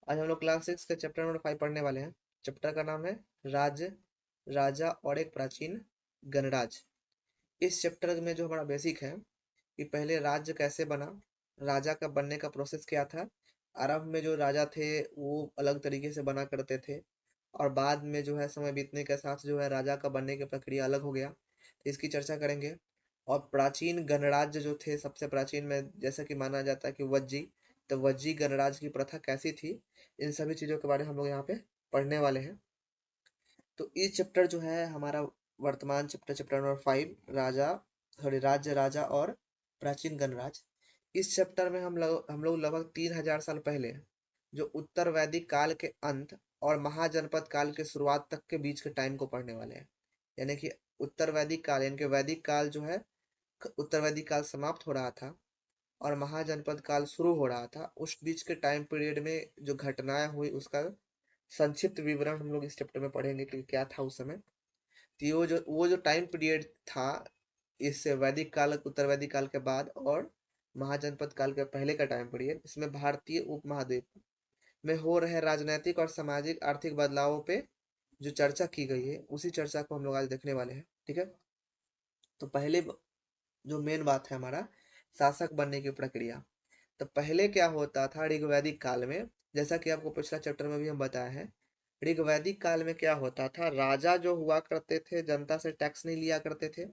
आज हम लोग क्लास 6 के चैप्टर नंबर 5 पढ़ने वाले हैं। चैप्टर का नाम है राज्य, राजा और एक प्राचीन गणराज्य। इस चैप्टर में जो हमारा बेसिक है कि पहले राज्य कैसे बना, राजा का बनने का प्रोसेस क्या था। आरंभ में जो राजा थे वो अलग तरीके से बना करते थे और बाद में जो है समय बीतने के साथ जो है राजा का बनने की प्रक्रिया अलग हो गया, तो इसकी चर्चा करेंगे। और प्राचीन गणराज्य जो थे, सबसे प्राचीन में जैसा कि माना जाता है कि वज्जी, तो वज्जी गणराज्य की प्रथा कैसी थी, इन सभी चीजों के बारे में हम लोग यहाँ पे पढ़ने वाले हैं। तो ये चैप्टर जो है हमारा वर्तमान चैप्टर, चैप्टर नंबर 5, राजा, सॉरी, राज्य, राजा और प्राचीन गणराज्य। इस चैप्टर में हम लोग लगभग 3000 साल पहले जो उत्तर वैदिक काल के अंत और महाजनपद काल के शुरुआत तक के बीच के टाइम को पढ़ने वाले हैं। यानी कि उत्तर वैदिक काल, यानी कि वैदिक काल जो है, उत्तर वैदिक काल समाप्त हो रहा था और महाजनपद काल शुरू हो रहा था। उस बीच के टाइम पीरियड में जो घटनाएं हुई उसका संक्षिप्त विवरण हम लोग इस चैप्टर में पढ़ेंगे कि क्या था उस समय। तो वो जो टाइम पीरियड था, इस वैदिक काल, उत्तर वैदिक काल के बाद और महाजनपद काल के पहले का टाइम पीरियड, इसमें भारतीय उपमहाद्वीप में हो रहे राजनीतिक और सामाजिक आर्थिक बदलावों पे जो चर्चा की गई है, उसी चर्चा को हम लोग आज देखने वाले हैं। ठीक है। तो पहले जो मेन बात है हमारा, शासक बनने की प्रक्रिया। तो पहले क्या होता था ऋग्वैदिक काल में, जैसा कि आपको पिछला चैप्टर में भी हम बताए हैं। ऋग्वैदिक काल में क्या होता था, राजा जो हुआ करते थे जनता से टैक्स नहीं लिया करते थे।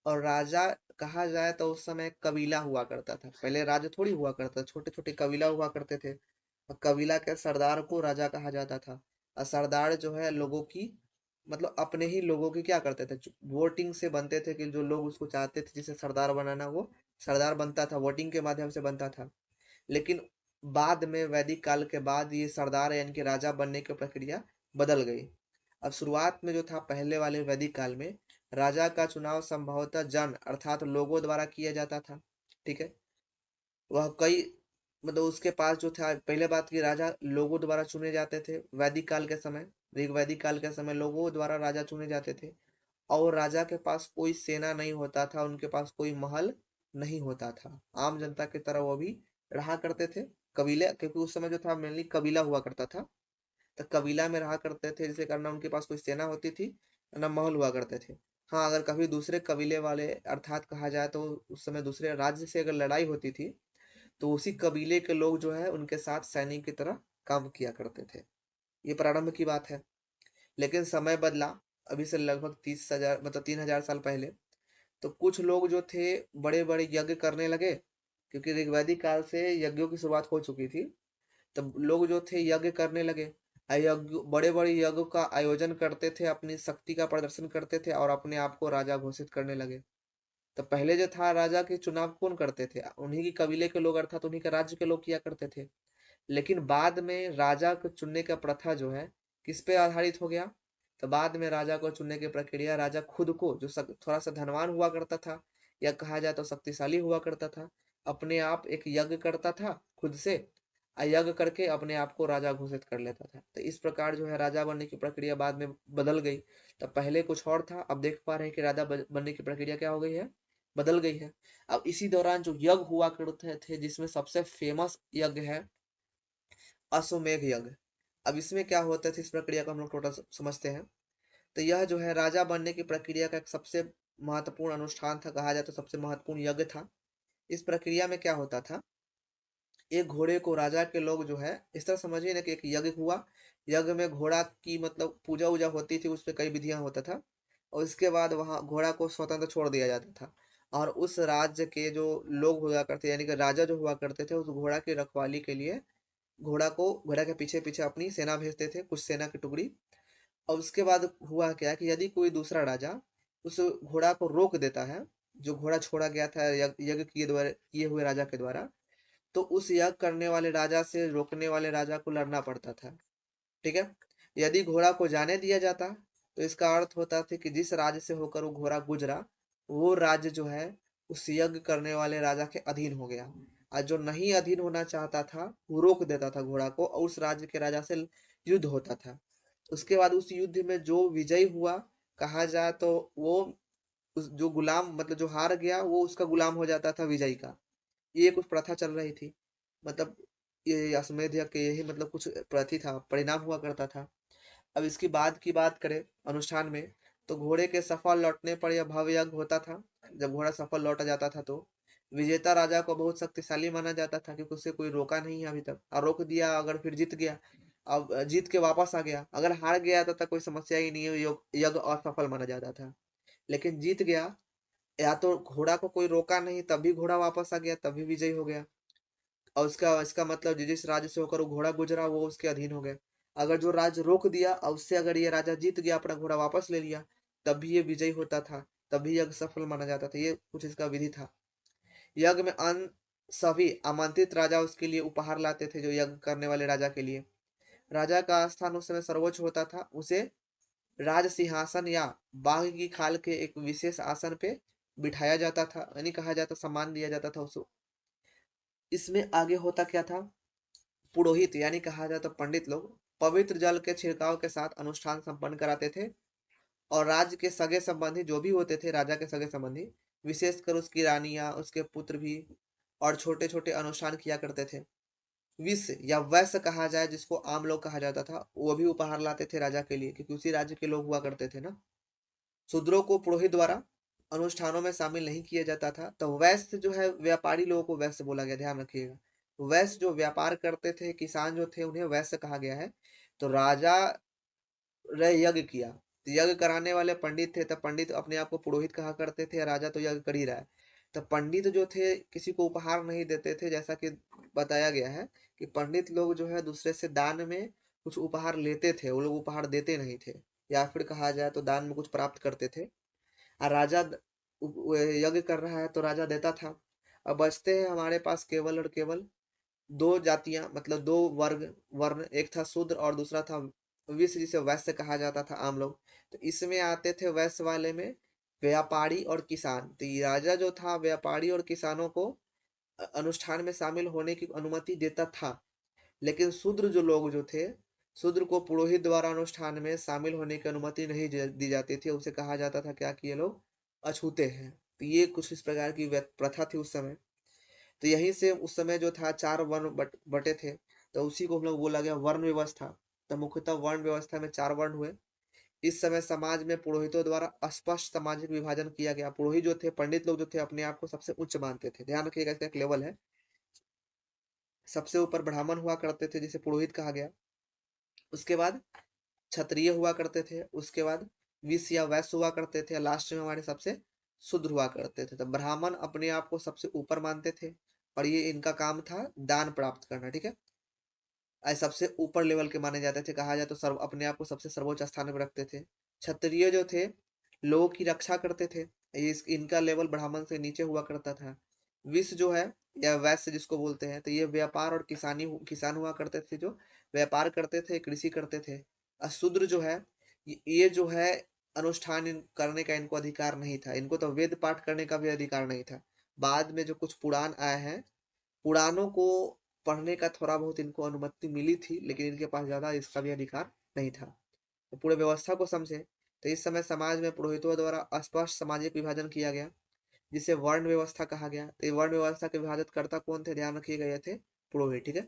और राजा कहा जाए तो उस समय कबीला हुआ करता था, पहले राज्य थोड़ी हुआ करता था, छोटे छोटे कबीला हुआ करते थे। और कबीला के सरदार को राजा कहा जाता था। और सरदार जो है लोगों की, मतलब अपने ही लोगों की क्या करते थे, वोटिंग से बनते थे, कि जो लोग उसको चाहते थे जिसे सरदार बनाना, वो सरदार बनता था, वोटिंग के माध्यम से बनता था। लेकिन बाद में वैदिक काल के बाद ये सरदार यानी कि राजा बनने की प्रक्रिया बदल गई। अब शुरुआत में जो था पहले वाले वैदिक काल में, राजा का चुनाव संभवतः जन अर्थात लोगों द्वारा किया जाता था। ठीक है। वह कई, मतलब उसके पास जो था, पहले बात की राजा लोगों द्वारा चुने जाते थे वैदिक काल के समय। ऋग वैदिक काल के समय लोगों द्वारा राजा चुने जाते थे। और राजा के पास कोई सेना नहीं होता था, उनके पास कोई महल नहीं होता था, आम जनता की तरह वो भी रहा करते थे। कबीले, क्योंकि उस समय जो था मेनली कबीला हुआ करता था, तो कबीला में रहा करते थे, जिसके कारण उनके पास कोई सेना होती थी, ना महल हुआ करते थे। हाँ, अगर कभी दूसरे कबीले वाले अर्थात कहा जाए तो उस समय दूसरे राज्य से अगर लड़ाई होती थी, तो उसी कबीले के लोग जो है उनके साथ सैनिक की तरह काम किया करते थे। ये प्रारंभ की बात है। लेकिन समय बदला, अभी से लगभग 30,000, मतलब 3000 साल पहले। तो कुछ लोग जो थे बड़े बड़े यज्ञ करने लगे, क्योंकि ऋग्वैदिक काल से यज्ञों की शुरुआत हो चुकी थी। तब लोग जो थे यज्ञ करने लगे। यज्ञ, बड़े बड़े यज्ञ का आयोजन करते थे, अपनी शक्ति का प्रदर्शन करते थे और अपने आप को राजा घोषित करने लगे। तो पहले जो था राजा के चुनाव कौन करते थे, उन्हीं की कबीले के लोग अर्थात उन्हीं के राज्य के लोग किया करते थे। लेकिन बाद में राजा को चुनने का प्रथा जो है किस पे आधारित हो गया, तो बाद में राजा को चुनने की प्रक्रिया, राजा खुद को जो थोड़ा सा धनवान हुआ करता था या कहा जाए तो शक्तिशाली हुआ करता था, अपने आप एक यज्ञ करता था खुद से, यज्ञ करके अपने आप को राजा घोषित कर लेता था। तो इस प्रकार जो है राजा बनने की प्रक्रिया बाद में बदल गई। तो पहले कुछ और था, अब देख पा रहे हैं कि राजा बनने की प्रक्रिया क्या हो गई है, बदल गई है। अब इसी दौरान जो यज्ञ हुआ करते थे, जिसमें सबसे फेमस यज्ञ है अश्वमेध यज्ञ। अब इसमें क्या होता था, इस प्रक्रिया को हम लोग टोटल समझते हैं। तो यह जो है राजा बनने की प्रक्रिया का एक सबसे महत्वपूर्ण अनुष्ठान था, कहा जाए तो सबसे महत्वपूर्ण यज्ञ था। इस प्रक्रिया में क्या होता था, एक घोड़े को राजा के लोग जो है, इस तरह समझिए ना कि एक यज्ञ हुआ, यज्ञ में घोड़ा की मतलब पूजा वूजा होती थी, उस पर कई विधियां होता था। और इसके बाद वहां घोड़ा को स्वतंत्र छोड़ दिया जाता था। और उस राज्य के जो लोग हुआ करते, यानी कि राजा जो हुआ करते थे, उस घोड़ा की रखवाली के लिए घोड़ा के पीछे पीछे अपनी सेना भेजते थे, कुछ सेना की टुकड़ी। और उसके बाद हुआ क्या कि यदि कोई दूसरा राजा उस घोड़ा को रोक देता है, जो घोड़ा छोड़ा गया था यज्ञ किए हुए राजा के द्वारा, तो उस यज्ञ करने वाले राजा से रोकने वाले राजा को लड़ना पड़ता था। ठीक है। यदि घोड़ा को जाने दिया जाता, तो इसका अर्थ होता था कि जिस राज्य से होकर वो घोड़ा गुजरा, वो राज्य जो है उस यज्ञ करने वाले राजा के अधीन हो गया। और जो नहीं अधीन होना चाहता था वो रोक देता था घोड़ा को, और उस राज्य के राजा से युद्ध होता था। उसके बाद उस युद्ध में जो विजयी हुआ, कहा जाए तो वो जो गुलाम, मतलब जो हार गया वो उसका गुलाम हो जाता था विजयी का। ये कुछ प्रथा चल रही थी। मतलब ये अश्वमेध यज्ञ के यही मतलब कुछ प्रति था, परिणाम हुआ करता था। अब इसकी बाद की बात करें अनुष्ठान में, तो घोड़े के सफल लौटने पर यह भव्य यज्ञ होता था। जब घोड़ा सफल लौटा जाता था तो विजेता राजा को बहुत शक्तिशाली माना जाता था, क्योंकि उसे कोई रोका नहीं है अभी तक, और रोक दिया अगर फिर जीत गया, अब जीत के वापस आ गया, अगर हार गया तो तक कोई समस्या ही नहीं है, यज्ञ असफल माना जाता था। लेकिन जीत गया, या तो घोड़ा को कोई रोका नहीं तब भी घोड़ा वापस आ गया, तभी विजयी हो गया, और उसका इसका मतलब जिस राज्य से होकर वो घोड़ा गुजरा वो उसके अधीन हो गए। अगर जो राज्य रोक दिया और उससे अगर ये राजा जीत गया, अपना घोड़ा वापस ले लिया, तब भी ये विजयी होता था, तभी यज्ञ सफल माना जाता था। ये कुछ इसका विधि था। यज्ञ में अन्य सभी आमंत्रित राजा उसके लिए उपहार लाते थे, जो यज्ञ करने वाले राजा के लिए। राजा का स्थान उस समय सर्वोच्च होता था, उसे राज सिंहासन या बाघ की खाल के एक विशेष आसन पे बिठाया जाता था, यानी कहा जाता सम्मान दिया जाता था उसको। इसमें आगे होता क्या था, पुरोहित यानी कहा जाता पंडित लोग पवित्र जल के छिड़काव के साथ अनुष्ठान संपन्न कराते थे, और राज्य के सगे संबंधी जो भी होते थे, राजा के सगे संबंधी, विशेषकर उसकी रानियां, उसके पुत्र भी, और छोटे छोटे अनुष्ठान किया करते थे। विष या वैश्य कहा जाए जिसको आम लोग कहा जाता था, वो भी उपहार लाते थे राजा के लिए, क्योंकि उसी राज्य के लोग हुआ करते थे ना। शूद्रों को पुरोहित द्वारा अनुष्ठानों में शामिल नहीं किया जाता था। तो वैश्य जो है, व्यापारी लोगों को वैश्य बोला गया, ध्यान रखिएगा। वैश्य जो व्यापार करते थे, किसान जो थे, उन्हें वैश्य कहा गया है। तो राजा ने यज्ञ किया, तो यज्ञ कराने वाले पंडित थे, तब पंडित अपने आप को पुरोहित कहा करते थे, राजा तो यज्ञ कर ही रहा है। तो पंडित जो थे किसी को उपहार नहीं देते थे, जैसा कि बताया गया है कि पंडित लोग जो है दूसरे से दान में कुछ उपहार लेते थे, वो लोग उपहार देते नहीं थे, या फिर कहा जाए तो दान में कुछ प्राप्त करते थे। और राजा यज्ञ कर रहा है तो राजा देता था। अब बचते हैं हमारे पास केवल और केवल दो जातियां, मतलब दो वर्ग, वर्ण, एक था शूद्र और दूसरा था विश्व, जिसे वैश्य कहा जाता था आम लोग। तो इसमें आते थे वैश्य वाले में व्यापारी और किसान। तो ये राजा जो था व्यापारी और किसानों को अनुष्ठान में शामिल होने की अनुमति देता था, लेकिन शूद्र जो लोग जो थे, शूद्र को पुरोहित द्वारा अनुष्ठान में शामिल होने की अनुमति नहीं दी जाती थी, उसे कहा जाता था क्या कि ये लोग अछूते हैं। तो ये कुछ इस प्रकार की प्रथा थी उस समय। तो यहीं से उस समय जो था चार वर्ण बटे थे, तो उसी को हम लोग बोला गया वर्ण व्यवस्था। तो मुख्यतः वर्ण व्यवस्था में चार वर्ण हुए। इस समय समाज में पुरोहितों द्वारा स्पष्ट सामाजिक विभाजन किया गया। पुरोहित जो थे, पंडित लोग जो थे, अपने आप को सबसे उच्च मानते थे, ध्यान रखिएगा, इसका एक लेवल है। सबसे ऊपर ब्राह्मण हुआ करते थे, जिसे पुरोहित कहा गया। उसके बाद क्षत्रिय हुआ करते थे, उसके बाद विश्य या वैश्य हुआ करते थे, लास्ट में हमारे सबसे शूद्र हुआ करते थे। तो ब्राह्मण अपने आप को सबसे ऊपर मानते थे, और ये इनका काम था दान प्राप्त करना, ठीक है। सबसे ऊपर लेवल के माने जाते थे, कहा जाए तो सर्व अपने आप को सबसे सर्वोच्च स्थान में रखते थे। क्षत्रिय जो थे, लोगों की रक्षा करते थे, इनका लेवल ब्राह्मण से नीचे हुआ करता था। विश्व जो है, या वैश्य जिसको बोलते हैं, तो ये व्यापार और किसान हुआ करते थे, जो व्यापार करते थे, कृषि करते थे। शूद्र जो है, ये जो है अनुष्ठान करने का इनको अधिकार नहीं था, इनको तो वेद पाठ करने का भी अधिकार नहीं था। बाद में जो कुछ पुराण आए हैं, पुराणों को पढ़ने का थोड़ा बहुत इनको अनुमति मिली थी, लेकिन इनके पास ज्यादा इसका भी अधिकार नहीं था। तो पूरे व्यवस्था को समझे, तो इस समय समाज में पुरोहितों द्वारा स्पष्ट सामाजिक विभाजन किया गया, जिसे वर्ण व्यवस्था कहा गया। तो ये वर्ण व्यवस्था के विभाजित करता कौन थे, ध्यान रखिएगा, ये थे पुरोहित, ठीक है।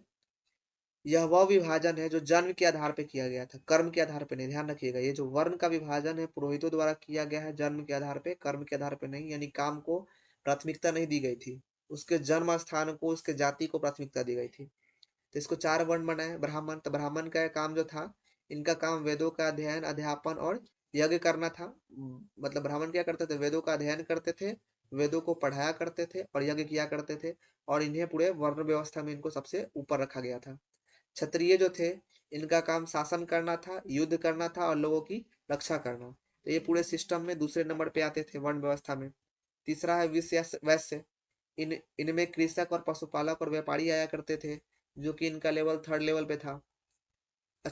यह वह विभाजन है जो जन्म के आधार पर किया गया था, कर्म के आधार पर नहीं, ध्यान रखिएगा। ये जो वर्ण का विभाजन है पुरोहितों द्वारा किया गया है, जन्म के आधार पे, कर्म के आधार पे नहीं, यानी काम को प्राथमिकता नहीं दी गई थी, उसके जन्म स्थान को, उसके जाति को प्राथमिकता दी गई थी। तो इसको चार वर्ण बना है ब्राह्मण। तो ब्राह्मण का काम जो था, इनका काम वेदों का अध्ययन, अध्यापन और यज्ञ करना था। मतलब ब्राह्मण क्या करते थे, वेदों का अध्ययन करते थे, वेदों को पढ़ाया करते थे और यज्ञ किया करते थे, और इन्हें पूरे वर्ण व्यवस्था में इनको सबसे ऊपर रखा गया था। क्षत्रिय जो थे, इनका काम शासन करना था, युद्ध करना था और लोगों की रक्षा करना। तो ये पूरे सिस्टम में दूसरे नंबर पे आते थे वर्ण व्यवस्था में। तीसरा है वैश्य। इनमें कृषक और पशुपालक और व्यापारी आया करते थे, जो कि इनका लेवल थर्ड लेवल पे था।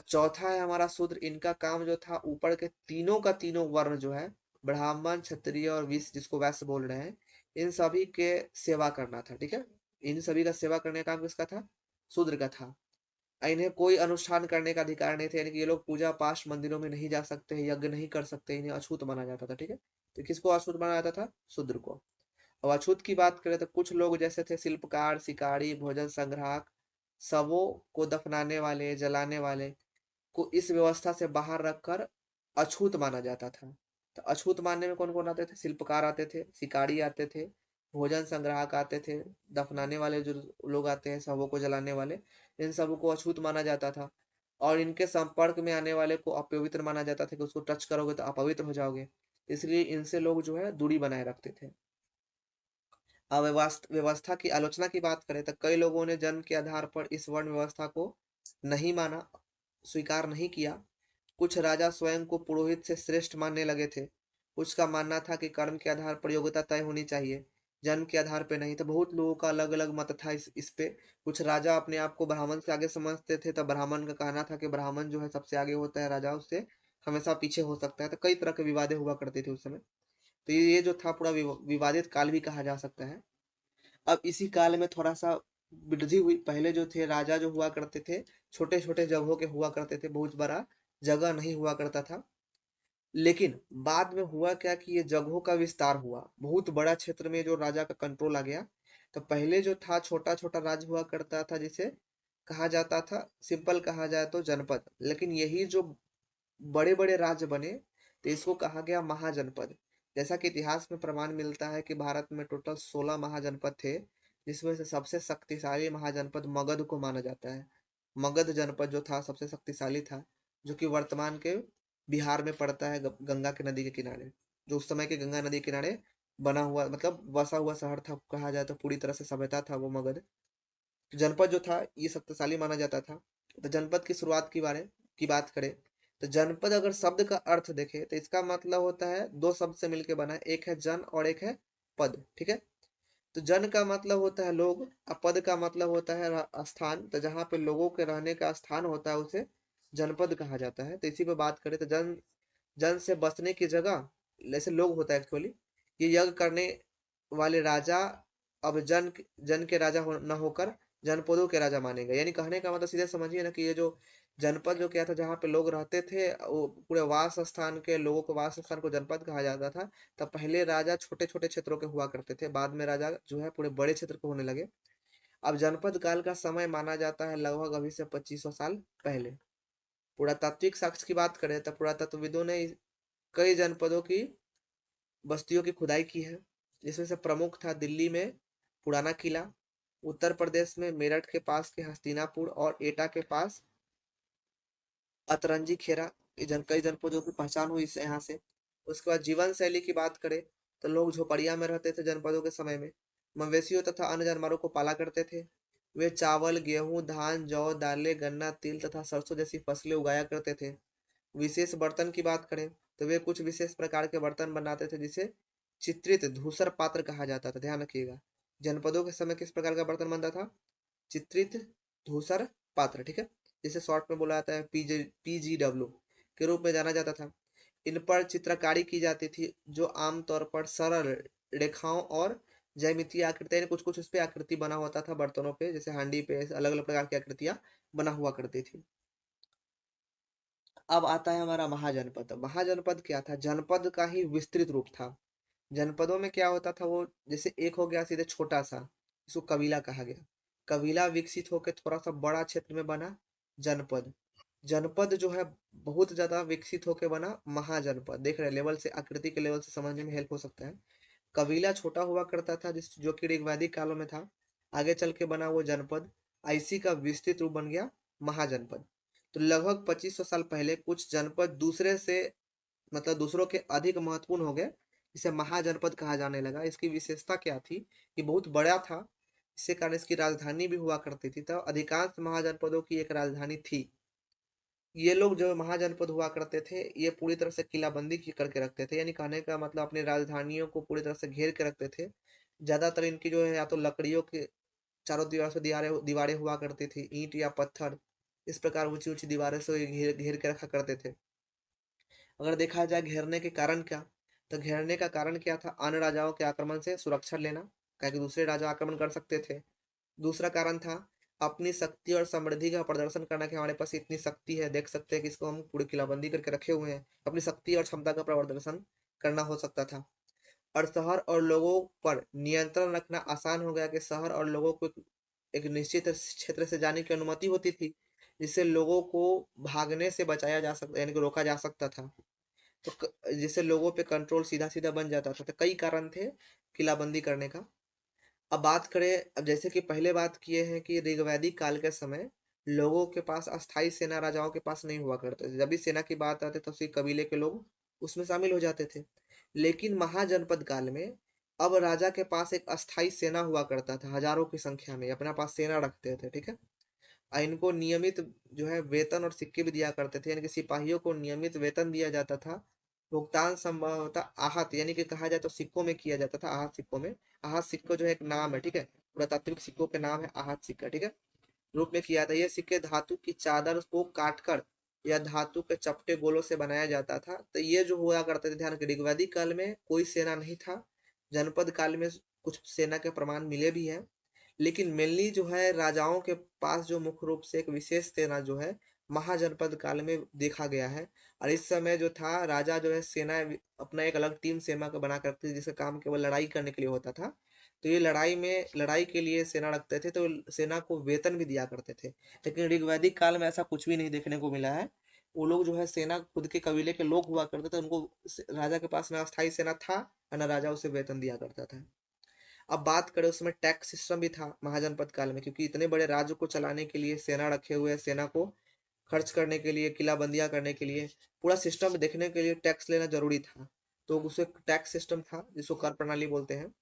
चौथा है हमारा शूद्र। इनका काम जो था, ऊपर के तीनों का तीनों वर्ण जो है, ब्राह्मण, क्षत्रिय और विश्व, जिसको वैश्य बोल रहे हैं, इन सभी के सेवा करना था, ठीक है। इन सभी का सेवा करने का काम किसका था, शूद्र का था। इन्हें कोई अनुष्ठान करने का अधिकार नहीं था, यानी कि ये लोग पूजा पाठ मंदिरों में नहीं जा सकते, यज्ञ नहीं कर सकते, इन्हें अछूत माना जाता था, ठीक है। तो किसको अछूत माना जाता था, शूद्र को। और अछूत की बात करें तो कुछ लोग जैसे थे शिल्पकार, शिकारी, भोजन संग्राहक, शवों को दफनाने वाले, जलाने वाले को इस व्यवस्था से बाहर रखकर अछूत माना जाता था। तो अछूत मानने में कौन-कौन आते थे? शिल्पकार आते थे, शिकारी आते थे, भोजन संग्राहक आते थे, दफनाने वाले जो लोग आते हैं, शवों को जलाने वाले, इन सबों को अछूत माना जाता था। और इनके संपर्क में आने वाले को अपवित्र माना जाता था कि उसको टच करोगे तो अपवित्र हो जाओगे। इसलिए इनसे लोग जो है दूरी बनाए रखते थे। व्यवस्था की आलोचना की बात करें तो कई लोगों ने जन्म के आधार पर इस वर्ण व्यवस्था को नहीं माना, स्वीकार नहीं किया। कुछ राजा स्वयं को पुरोहित से श्रेष्ठ मानने लगे थे। कुछ का मानना था कि कर्म के आधार पर योग्यता तय होनी चाहिए, जन्म के आधार पे नहीं। तो बहुत लोगों का अलग अलग मत था इस पे। कुछ राजा अपने आप को ब्राह्मण से आगे समझते थे, तो ब्राह्मण का कहना था कि ब्राह्मण जो है सबसे आगे होता है, राजा उससे हमेशा पीछे हो सकता है। तो कई तरह के विवादें हुआ करती थी उस समय। तो ये जो था पूरा विवादित काल भी कहा जा सकता है। अब इसी काल में थोड़ा-सा वृद्धि हुई। पहले जो थे राजा जो हुआ करते थे, छोटे-छोटे जगहों के हुआ करते थे, बहुत बड़ा जगह नहीं हुआ करता था। लेकिन बाद में हुआ क्या कि ये जगहों का विस्तार हुआ। बहुत बड़ा क्षेत्र में जो राजा का कंट्रोल आ गया। तो पहले जो था छोटा-छोटा राज्य हुआ करता था, जिसे कहा जाता था, सिंपल कहा जाए तो जनपद। लेकिन यही जो बड़े-बड़े राज्य बने, तो इसको कहा गया महाजनपद। जैसा कि इतिहास में प्रमाण मिलता है कि भारत में टोटल 16 महाजनपद थे, जिसमें से सबसे शक्तिशाली महाजनपद मगध को माना जाता है। मगध जनपद जो था सबसे शक्तिशाली था, जो कि वर्तमान के बिहार में पड़ता है, गंगा के नदी के किनारे। जो उस समय के गंगा नदी के किनारे बना हुआ, मतलब बसा हुआ शहर था, कहा जाए तो पूरी तरह से सभ्यता था वो मगध। जनपद जो था ये शक्तिशाली माना जाता था। तो जनपद की शुरुआत की बात करें तो जनपद अगर शब्द का अर्थ देखें तो इसका मतलब होता है, दो शब्द से मिलकर बना है, एक है जन और एक है पद। ठीक है। तो जन का मतलब होता है लोग, और पद का मतलब होता है स्थान। तो जहाँ पे लोगों के रहने का स्थान होता है उसे जनपद कहा जाता है। तो इसी पे बात करें तो जन, जन से बसने की जगह, जैसे लोग होता है एक्चुअली, ये यज्ञ करने वाले राजा अब जन के राजा न होकर जनपदों के राजा माने गए। यानी कहने का मतलब सीधे समझिए ना कि ये जो जनपद जो क्या था, जहाँ पे लोग रहते थे, वो पूरे वास स्थान के लोगों को, वास स्थान को जनपद कहा जाता था। तब पहले राजा छोटे छोटे क्षेत्रों के हुआ करते थे, बाद में राजा जो है पूरे बड़े क्षेत्र के होने लगे। अब जनपद काल का समय माना जाता है लगभग अभी से 2500 साल पहले। पुरातात्विक साक्ष्य की बात करें तो पुरातत्वविदों ने कई जनपदों की बस्तियों की खुदाई की है, जिसमें से प्रमुख था दिल्ली में पुराना किला, उत्तर प्रदेश में मेरठ के पास के हस्तिनापुर और एटा के पास अतरंजी खेरा। कई जनपदों की पहचान हुई इससे यहाँ से। उसके बाद जीवन शैली की बात करें तो लोग झोपड़िया में रहते थे जनपदों के समय में। मवेशियों तथा अन्य जानवरों को पाला करते थे। वे चावल, गेहूं, धान, जौ, दालें, गन्ना, तिल तथा सरसों जैसी फसलें उगाया करते थे। विशेष बर्तन की बात करें तो वे कुछ विशेष प्रकार के बर्तन बनाते थे, जिसे चित्रित धूसर पात्र कहा जाता था। ध्यान रखिएगा, जनपदों के समय किस प्रकार का बर्तन बनता था? चित्रित धूसर पात्र। ठीक है। जिसे शॉर्ट में बोला जाता है पीजीडब्ल्यू के रूप में जाना जाता था। इन पर चित्रकारी की जाती थी, जो आमतौर पर सरल रेखाओं और ज्यामितीय आकृतियां, कुछ कुछ उस पे आकृति बना होता था बर्तनों पे, जैसे हांडी पे अलग अलग प्रकार की आकृतियां बना हुआ करती थी। अब आता है हमारा महाजनपद। महाजनपद क्या था? जनपद का ही विस्तृत रूप था। जनपदों में क्या होता था, वो जैसे एक हो गया सीधे छोटा सा, इसको कबीला कहा गया। कबीला विकसित होकर थोड़ा सा बड़ा क्षेत्र में बना जनपद। जनपद जो है बहुत ज्यादा विकसित होकर बना महाजनपद। देख रहे लेवल से, आकृति के लेवल से समझने में हेल्प हो सकता है। कबीला छोटा हुआ करता था, जिस जो कि ऋग्वैदिक कालों में था। आगे चल के बना वो जनपद। आईसी का विस्तृत रूप बन गया महाजनपद। तो लगभग 2500 साल पहले कुछ जनपद दूसरे से, मतलब दूसरों के अधिक महत्वपूर्ण हो गए, इसे महाजनपद कहा जाने लगा। इसकी विशेषता क्या थी कि बहुत बड़ा था, इससे कारण इसकी राजधानी भी हुआ करती थी। तो अधिकांश महाजनपदों की एक राजधानी थी। ये लोग जो महाजनपद हुआ करते थे, ये पूरी तरह से किलाबंदी करके रखते थे। यानी कहने का मतलब अपनी राजधानियों को पूरी तरह से घेर के रखते थे। ज्यादातर इनकी जो है या तो लकड़ियों के चारों दीवार से दीवारें हुआ करती थी, ईंट या पत्थर, इस प्रकार ऊंची ऊंची दीवारें से घेर घेर के रखा करते थे। अगर देखा जाए घेरने के कारण क्या, तो घेरने का कारण क्या था? अन्य राजाओं के आक्रमण से सुरक्षा लेना, क्या कि दूसरे राजा आक्रमण कर सकते थे। दूसरा कारण था अपनी शक्ति और समृद्धि का प्रदर्शन करना, कि हमारे पास इतनी शक्ति है, देख सकते हैं कि इसको हम पूरी किलाबंदी करके रखे हुए हैं। अपनी शक्ति और क्षमता का प्रदर्शन करना हो सकता था। और शहर और लोगों पर नियंत्रण रखना आसान हो गया, कि शहर और लोगों को एक निश्चित क्षेत्र से जाने की अनुमति होती थी, जिससे लोगों को भागने से बचाया जा सकता, यानी कि रोका जा सकता था। तो जिससे लोगों पे कंट्रोल सीधा सीधा बन जाता था। तो कई कारण थे किलाबंदी करने का। अब बात करें, अब जैसे कि पहले बात किए हैं कि ऋग्वैदिक काल के समय लोगों के पास अस्थाई सेना राजाओं के पास नहीं हुआ करते थे। जब भी सेना की बात आती तब से कबीले के लोग उसमें शामिल हो जाते थे। लेकिन महाजनपद काल में अब राजा के पास एक अस्थाई सेना हुआ करता था, हजारों की संख्या में अपने पास सेना रखते थे, ठीक है। इनको नियमित जो है वेतन और सिक्के भी दिया करते थे, यानी कि सिपाहियों को नियमित वेतन दिया जाता था। भुगतान संभवतः आहत यानी कि कहा जाए तो सिक्कों में किया जाता था, आहत सिक्कों में। आहत सिक्कों जो है एक नाम है, ठीक है, पुरातात्विक सिक्कों के नाम है आहत सिक्का, ठीक है, रूप में किया था। ये सिक्के धातु की चादर को काटकर या धातु के चपटे गोलों से बनाया जाता था। तो ये जो हुआ करते थे, ध्यान, ऋग्वैदिक काल में कोई सेना नहीं था। जनपद काल में कुछ सेना के प्रमाण मिले भी हैं, लेकिन मेनली जो है राजाओं के पास जो मुख्य रूप से एक विशेष सेना जो है महाजनपद काल में देखा गया है। और इस समय जो था राजा जो है सेना अपना एक अलग टीम सेना को बना करते थे, जिसका काम केवल लड़ाई करने के लिए होता था। तो ये लड़ाई के लिए सेना रखते थे, तो सेना को वेतन भी दिया करते थे। लेकिन ऋग्वैदिक काल में ऐसा कुछ भी नहीं देखने को मिला है। वो लोग जो है सेना खुद के कबीले के लोग हुआ करते थे, उनको राजा के पास ना अस्थाई सेना था और ना राजा उसे वेतन दिया करता था। अब बात करें, उसमें टैक्स सिस्टम भी था महाजनपद काल में, क्योंकि इतने बड़े राज्य को चलाने के लिए सेना रखे हुए, सेना को खर्च करने के लिए, किलाबंदियां करने के लिए, पूरा सिस्टम देखने के लिए टैक्स लेना जरूरी था। तो उसे टैक्स सिस्टम था जिसको कर प्रणाली बोलते हैं।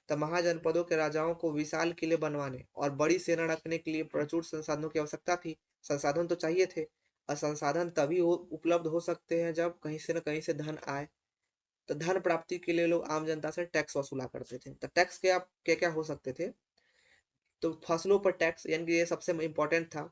तब महाजनपदों के राजाओं को विशाल किले बनवाने और बड़ी सेना रखने के लिए प्रचुर संसाधनों की आवश्यकता थी। संसाधन तो चाहिए थे, और संसाधन तभी उपलब्ध हो सकते हैं जब कहीं से न कहीं से धन आए। तो धन प्राप्ति के लिए लोग आम जनता से टैक्स वसूला करते थे। तो टैक्स क्या क्या क्या हो सकते थे? तो फसलों पर टैक्स, यानी कि ये सबसे इम्पोर्टेंट था।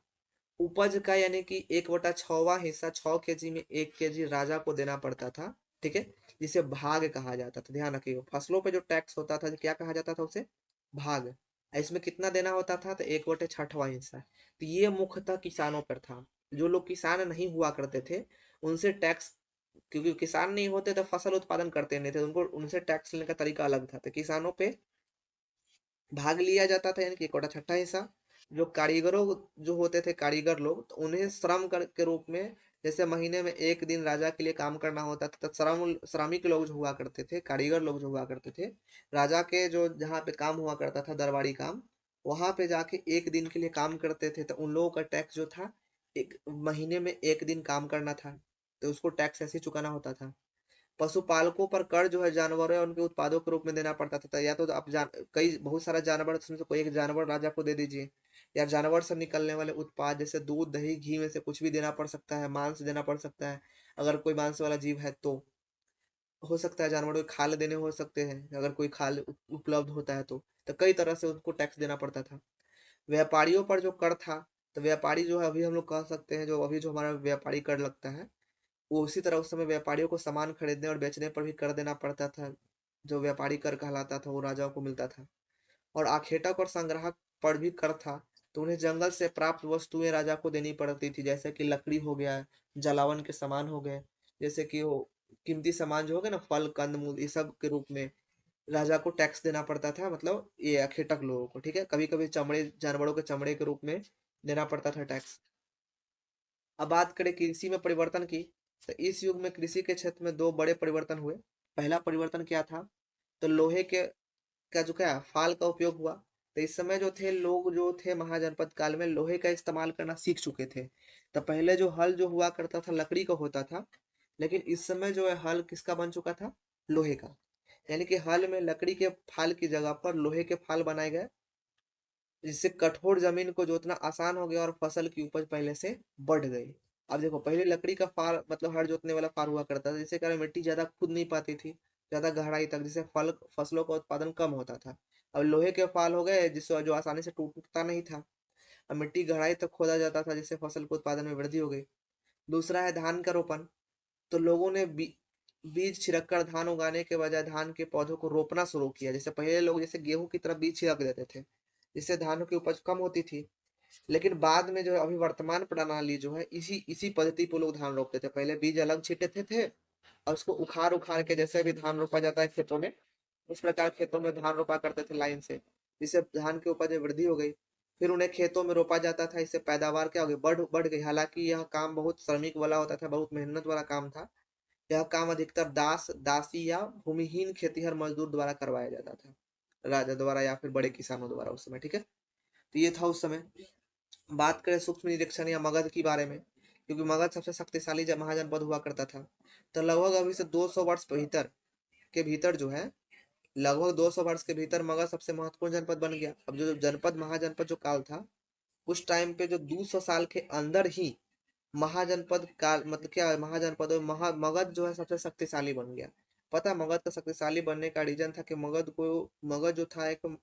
उपज का यानी कि 1/6वां हिस्सा 6 केजी में 1 केजी राजा को देना पड़ता था, ठीक है, जिसे भाग कहा जाता था। ध्यान रखिए, फसलों पे जो टैक्स होता था क्या कहा जाता था उसे? भाग। इसमें कितना देना होता था? तो 1/6वां हिस्सा। तो ये मुख्यतः किसानों पर था। जो लोग किसान नहीं हुआ करते थे उनसे टैक्स, क्योंकि किसान नहीं होते तो फसल उत्पादन करते नहीं थे, उनको उनसे टैक्स लेने का तरीका अलग था। तो किसानों पे भाग लिया जाता था, यानी कि 1/6 हिस्सा। जो कारीगरों जो होते थे, कारीगर लोग, तो उन्हें श्रम कर के रूप में, जैसे महीने में एक दिन राजा के लिए काम करना होता था, तो श्रमिक लोग जो हुआ करते थे, कारीगर लोग जो हुआ करते थे, राजा के जो जहाँ पे काम हुआ करता था, दरबारी काम, वहां पे जाके एक दिन के लिए काम करते थे। तो उन लोगों का टैक्स जो था, एक महीने में एक दिन काम करना था, तो उसको टैक्स ऐसे चुकाना होता था। पशुपालकों पर कर जो है जानवरों या उनके उत्पादों के रूप में देना पड़ता था। या तो आप कई बहुत सारा जानवर, उसमें से कोई एक जानवर राजा को दे दीजिए, या जानवर से निकलने वाले उत्पाद जैसे दूध, दही, घी में से कुछ भी देना पड़ सकता है, मांस देना पड़ सकता है, अगर कोई मांस वाला जीव है तो। हो सकता है जानवरों के खाल देने हो सकते हैं, अगर कोई खाल उपलब्ध होता है तो कई तरह से उनको टैक्स देना पड़ता था। व्यापारियों पर जो कर था, तो व्यापारी जो है, अभी हम लोग कह सकते हैं जो अभी जो हमारा व्यापारी कर लगता है, वो उसी तरह उस समय व्यापारियों को सामान खरीदने और बेचने पर भी कर देना पड़ता था। जो व्यापारी कर कहलाता था वो राजाओं को मिलता था। और आखेटक और संग्राहक पर भी कर था। तो उन्हें जंगल से प्राप्त वस्तुएं राजा को देनी पड़ती थी, जैसे कि लकड़ी हो गया, जलावन के सामान हो गए, जैसे कि वो कीमती सामान जो हो गए ना, फल, कंद मूल, ये सब के रूप में राजा को टैक्स देना पड़ता था। मतलब ये अखेटक लोगों को, ठीक है, कभी कभी चमड़े, जानवरों के चमड़े के रूप में देना पड़ता था टैक्स। अब बात करें कृषि में परिवर्तन की, तो इस युग में कृषि के क्षेत्र में दो बड़े परिवर्तन हुए। पहला परिवर्तन क्या था? तो लोहे के का जो क्या फाल का उपयोग हुआ। तो इस समय जो थे लोग, जो थे महाजनपद काल में लोहे का इस्तेमाल करना सीख चुके थे। तो पहले जो हल जो हुआ करता था लकड़ी का होता था, लेकिन इस समय जो है हल किसका बन चुका था? लोहे का। यानी कि हल में लकड़ी के फाल की जगह पर लोहे के फाल बनाए गए, जिससे कठोर जमीन को जोतना आसान हो गया और फसल की उपज पहले से बढ़ गई। अब देखो, पहले लकड़ी का फार मतलब हर जोतने वाला फार हुआ करता था, जिससे कारण मिट्टी ज्यादा खुद नहीं पाती थी ज्यादा गहराई तक, जिससे फसलों का उत्पादन कम होता था। अब लोहे के फाल हो गए जिससे जो आसानी से टूटता नहीं था। अब मिट्टी गहराई तक खोदा जाता था, जिससे फसल के उत्पादन में वृद्धि हो गई। दूसरा है धान का रोपण। तो लोगों ने बीज छिड़ककर धान उगाने के बजाय धान के पौधों को रोपना शुरू किया। जैसे पहले लोग जैसे गेहूं की तरफ बीज छिड़क देते थे, जिससे धानों की उपज कम होती थी। लेकिन बाद में जो है अभी वर्तमान प्रणाली जो है, इसी इसी पद्धति पर लोग धान रोपते थे। पहले बीज अलग छिटते थे और उसको उखाड़ उखाड़ के, जैसे भी धान रोपा जाता है खेतों में, उस प्रकार खेतों में धान रोपा करते थे लाइन से, जिससे धान की उपज में वृद्धि हो गई। फिर उन्हें खेतों में रोपा जाता था। इससे पैदावार क्या हो गई, बढ़ बढ़ गई। हालांकि यह काम बहुत श्रमिक वाला होता था, बहुत मेहनत वाला काम था। यह काम अधिकतर दास दासी या भूमिहीन खेतीहर मजदूर द्वारा करवाया जाता था, राजा द्वारा या फिर बड़े किसानों द्वारा उस समय। ठीक है, तो ये था उस समय। बात करें सूक्ष्म निरीक्षण या मगध के बारे में, क्योंकि मगध सबसे शक्तिशाली महाजनपद हुआ करता था। तो लगभग अभी से 200 वर्ष भीतर के भीतर जो है, लगभग 200 वर्ष के भीतर मगध सबसे महत्वपूर्ण जनपद बन गया। अब जो जनपद महाजनपद जो काल था, उस टाइम पे जो 200 साल के अंदर ही महाजनपद काल, मतलब क्या है, महाजनपद और मगध जो है सबसे शक्तिशाली बन गया। पता है मगध का शक्तिशाली बनने का रीजन था कि मगध जो था एक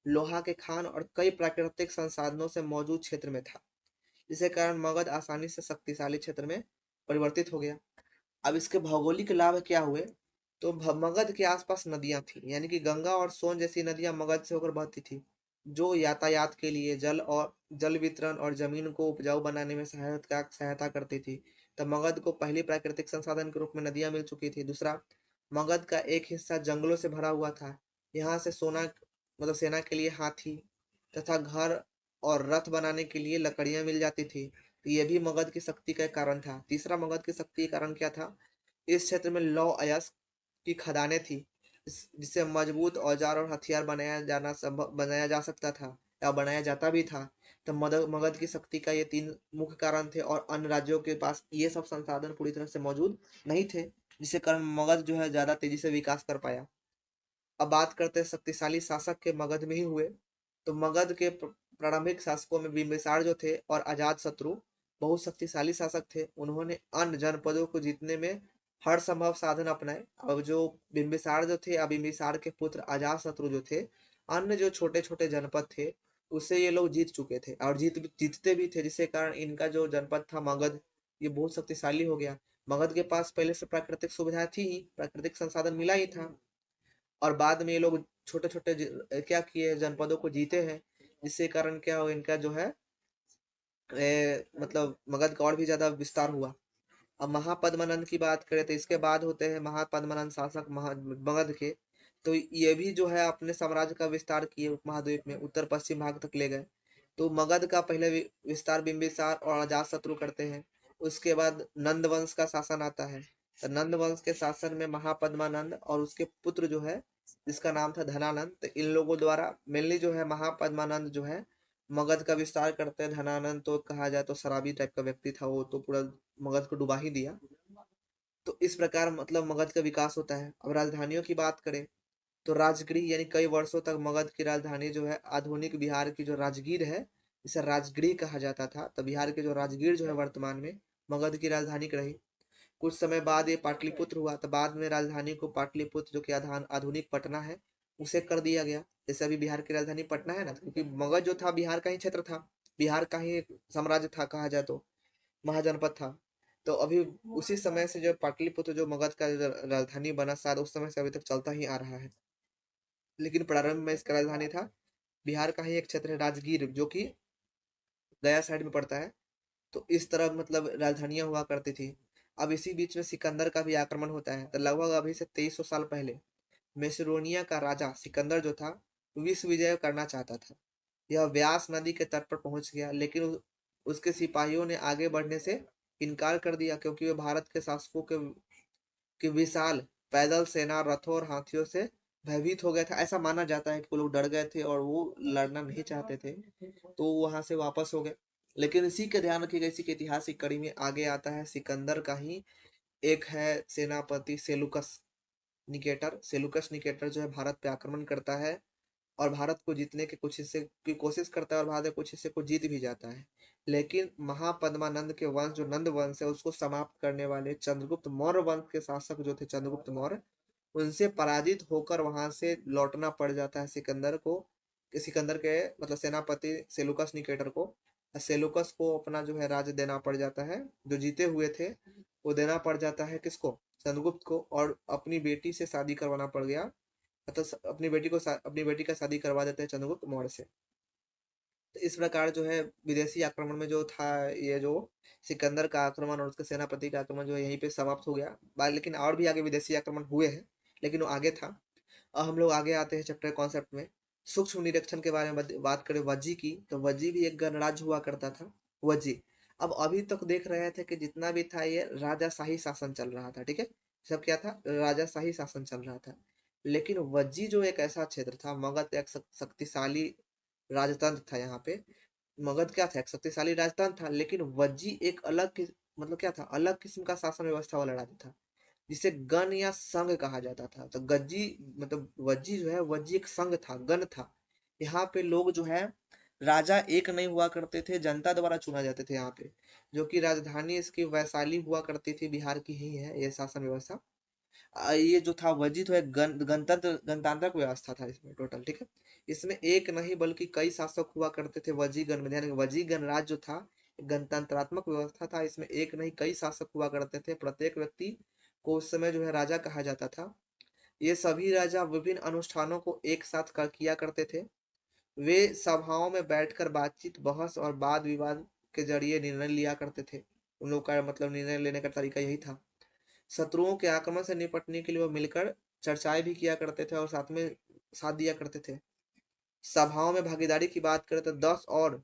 लोहा के खान और कई प्राकृतिक संसाधनों से मौजूद क्षेत्र में था, जिसके कारण मगध आसानी से शक्तिशाली क्षेत्र में परिवर्तित हो गया। अब इसके भौगोलिक लाभ क्या हुए, तो मगध के आसपास नदियां थी, यानी कि गंगा और सोन जैसी नदियां मगध से होकर बहती थी, जो यातायात के लिए जल वितरण और जमीन को उपजाऊ बनाने में सहायता करती थी। तब मगध को पहली प्राकृतिक संसाधन के रूप में नदियां मिल चुकी थी। दूसरा, मगध का एक हिस्सा जंगलों से भरा हुआ था। यहाँ से सेना के लिए हाथी तथा घर और रथ बनाने के लिए लकड़ियां मिल जाती थी। तो ये भी मगध की शक्ति का एक कारण था। तीसरा, मगध की शक्ति का कारण क्या था, इस क्षेत्र में लौह अयस्क की खदानें थी, जिससे मजबूत औजार और हथियार बनाया जा सकता था या बनाया जाता भी था। तो मगध की शक्ति का ये 3 मुख्य कारण थे, और अन्य राज्यों के पास ये सब संसाधन पूरी तरह से मौजूद नहीं थे, जिसके कारण मगध जो है ज्यादा तेजी से विकास कर पाया। अब बात करते हैं शक्तिशाली शासक के मगध में ही हुए। तो मगध के प्रारंभिक शासकों में बिंबिसार जो थे और अजात शत्रु बहुत शक्तिशाली शासक थे। उन्होंने अन्य जनपदों को जीतने में हर संभव साधन अपनाए। अब जो बिंबिसार जो थे, अब बिंबिसार के पुत्र अजात शत्रु जो थे, अन्य जो छोटे छोटे जनपद थे उससे ये लोग जीत चुके थे और जीतते भी थे, जिसके कारण इनका जो जनपद था मगध, ये बहुत शक्तिशाली हो गया। मगध के पास पहले से प्राकृतिक सुविधाएं थी ही, प्राकृतिक संसाधन मिला ही था, और बाद में ये लोग छोटे छोटे क्या किए, जनपदों को जीते हैं, जिसके कारण क्या हो, इनका जो है मतलब मगध का और भी ज्यादा विस्तार हुआ। अब महापद्मानंद की बात करें तो इसके बाद होते हैं महापद्मानंद शासक मगध के। तो ये भी जो है अपने साम्राज्य का विस्तार किए, उपमहाद्वीप में उत्तर पश्चिम भाग तक ले गए। तो मगध का पहले विस्तार बिंबिसार और अजातशत्रु करते हैं। उसके बाद नंद वंश का शासन आता है। तो नंद वंश के शासन में महापद्मानंद और उसके पुत्र जो है, जिसका नाम था धनानंद, तो इन लोगों द्वारा मेनली जो है महापद्मानंद जो है मगध का विस्तार करते हैं। धनानंद तो कहा जाए तो शराबी टाइप का व्यक्ति था, वो तो पूरा मगध को डुबा ही दिया। तो इस प्रकार मतलब मगध का विकास होता है। अब राजधानियों की बात करें तो राजगृह, यानी कई वर्षों तक मगध की राजधानी जो है, आधुनिक बिहार की जो राजगीर है, इसे राजगृह कहा जाता था। तो बिहार के जो राजगीर जो है वर्तमान में मगध की राजधानी रही। कुछ समय बाद ये पाटलिपुत्र हुआ, तो बाद में राजधानी को पाटलिपुत्र, जो कि आधुनिक पटना है, उसे कर दिया गया। जैसे अभी बिहार की राजधानी पटना है ना, तो क्योंकि मगध जो था बिहार का ही क्षेत्र था, बिहार का ही एक साम्राज्य था, कहा जाए तो महाजनपद था। तो अभी उसी समय से जो पाटलिपुत्र जो मगध का राजधानी बना, शायद उस समय से अभी तक चलता ही आ रहा है। लेकिन प्रारंभ में इसका राजधानी था बिहार का ही एक क्षेत्र है राजगीर, जो कि गया साइड में पड़ता है। तो इस तरह मतलब राजधानियां हुआ करती थी। अब इसी बीच में सिकंदर का भी आक्रमण होता है। तो लगभग अभी से 2300 साल पहले मेसिडोनिया का राजा सिकंदर जो था, विश्व विजय करना चाहता था। यह व्यास नदी के तट पर पहुंच गया, लेकिन उसके सिपाहियों ने आगे बढ़ने से इनकार कर दिया, क्योंकि वे भारत के शासकों के विशाल पैदल सेना, रथों और हाथियों से भयभीत हो गया था। ऐसा माना जाता है कि वो लोग डर गए थे और वो लड़ना नहीं चाहते थे, तो वहां से वापस हो गए। लेकिन इसी के ध्यान रखिएगा, इसी की ऐतिहासिक कड़ी में आगे आता है सिकंदर का ही एक है सेनापति सेलुकस निकेटर जो है भारत पे आक्रमण करता है और भारत को जीतने के कुछ हिस्से की कोशिश करता है, और भारत के कुछ हिस्से को जीत भी जाता है। लेकिन महापद्मानंद के वंश जो नंद वंश है, उसको समाप्त करने वाले चंद्रगुप्त मौर्य वंश के शासक जो थे चंद्रगुप्त मौर्य, उनसे पराजित होकर वहां से लौटना पड़ जाता है सिकंदर के मतलब सेनापति सेलुकस निकेटर को। सेलुकस को अपना जो है राज्य देना पड़ जाता है, जो जीते हुए थे वो देना पड़ जाता है किसको, चंद्रगुप्त को, और अपनी बेटी से शादी करवाना पड़ गया। मतलब अपनी बेटी का शादी करवा देते हैं चंद्रगुप्त मौर्य से। तो इस प्रकार जो है विदेशी आक्रमण में जो था, ये जो सिकंदर का आक्रमण और उसके सेनापति का आक्रमण जो है यहीं पे समाप्त हो गया। लेकिन और भी आगे विदेशी आक्रमण हुए हैं, लेकिन वो आगे था। अब हम लोग आगे आते हैं चैप्टर कॉन्सेप्ट में। सूक्ष्म निरीक्षण के बारे में बात करें वज्जी की, तो वज्जी भी एक गणराज्य हुआ करता था, वज्जी। अब अभी तक देख रहे थे कि जितना भी था ये राजाशाही शासन चल रहा था, ठीक है। सब क्या था, राजाशाही शासन चल रहा था। लेकिन वज्जी जो एक ऐसा क्षेत्र था, मगध एक शक्तिशाली राजतंत्र था यहाँ पे। मगध क्या था, एक शक्तिशाली राजतंत्र था, लेकिन वज्जी एक मतलब क्या था, अलग किस्म का शासन व्यवस्था वाला राज्य था, जिसे गण या संघ कहा जाता था। तो गज्जी मतलब वज्जी जो है, वज्जी एक संघ था, गण था। यहाँ पे लोग जो है, राजा एक नहीं हुआ करते थे, जनता द्वारा चुना जाते थे यहाँ पे। जो कि राजधानी इसकी वैशाली हुआ करती थी, बिहार की ही है ये शासन व्यवस्था। ये जो था वज्जी तो एक गणतांत्रिक व्यवस्था था इसमें टोटल, ठीक है। इसमें एक नहीं बल्कि कई शासक हुआ करते थे वज्जी गण में। ध्यान, वज्जी गणराज्य जो था गणतंत्रात्मक व्यवस्था था, इसमें एक नहीं कई शासक हुआ करते थे। प्रत्येक व्यक्ति को उस समय जो है राजा कहा जाता था। ये सभी राजा विभिन्न अनुष्ठानों को एक साथ किया करते थे। वे सभाओं में बैठकर बातचीत, बहस और वाद विवाद के जरिए निर्णय लिया करते थे। उन लोग का मतलब निर्णय लेने का तरीका यही था। शत्रुओं के आक्रमण से निपटने के लिए वो मिलकर चर्चाएं भी किया करते थे और साथ में साथ दिया करते थे। सभाओं में भागीदारी की बात करें तो 10 और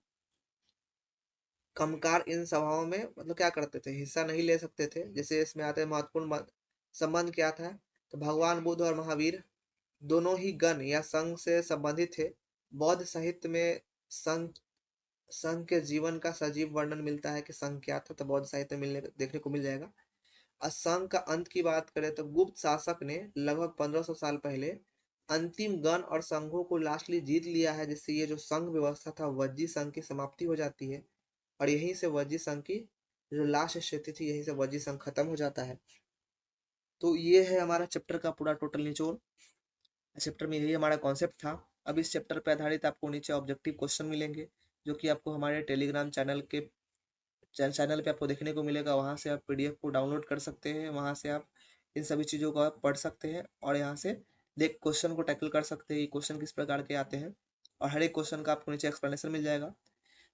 कमकार इन सभाओं में मतलब क्या करते थे, हिस्सा नहीं ले सकते थे। जैसे इसमें आते हैं महत्वपूर्ण संबंध क्या था, तो भगवान बुद्ध और महावीर दोनों ही गण या संघ से संबंधित थे। बौद्ध साहित्य में संघ संघ के जीवन का सजीव वर्णन मिलता है कि संघ क्या था, तो बौद्ध साहित्य में मिलने देखने को मिल जाएगा। असंघ का अंत की बात करें तो गुप्त शासक ने लगभग 1500 साल पहले अंतिम गण और संघों को लास्टली जीत लिया है, जिससे ये जो संघ व्यवस्था था वज्जी संघ की समाप्ति हो जाती है। और यहीं से वज्जी संघ की जो लास्ट स्थिति थी, यहीं से वज्जी संघ खत्म हो जाता है। तो ये है हमारा चैप्टर का पूरा टोटल निचोड़। चैप्टर में यही हमारा कॉन्सेप्ट था। अब इस चैप्टर पर आधारित आपको नीचे ऑब्जेक्टिव क्वेश्चन मिलेंगे, जो कि आपको हमारे टेलीग्राम चैनल पे आपको देखने को मिलेगा। वहाँ से आप पीडीएफ को डाउनलोड कर सकते हैं, वहाँ से आप इन सभी चीज़ों को आप पढ़ सकते हैं और यहाँ से देख क्वेश्चन को टैकल कर सकते हैं, ये क्वेश्चन किस प्रकार के आते हैं, और हर एक क्वेश्चन का आपको नीचे एक्सप्लेनेशन मिल जाएगा।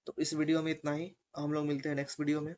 तो इस वीडियो में इतना ही, हम लोग मिलते हैं नेक्स्ट वीडियो में।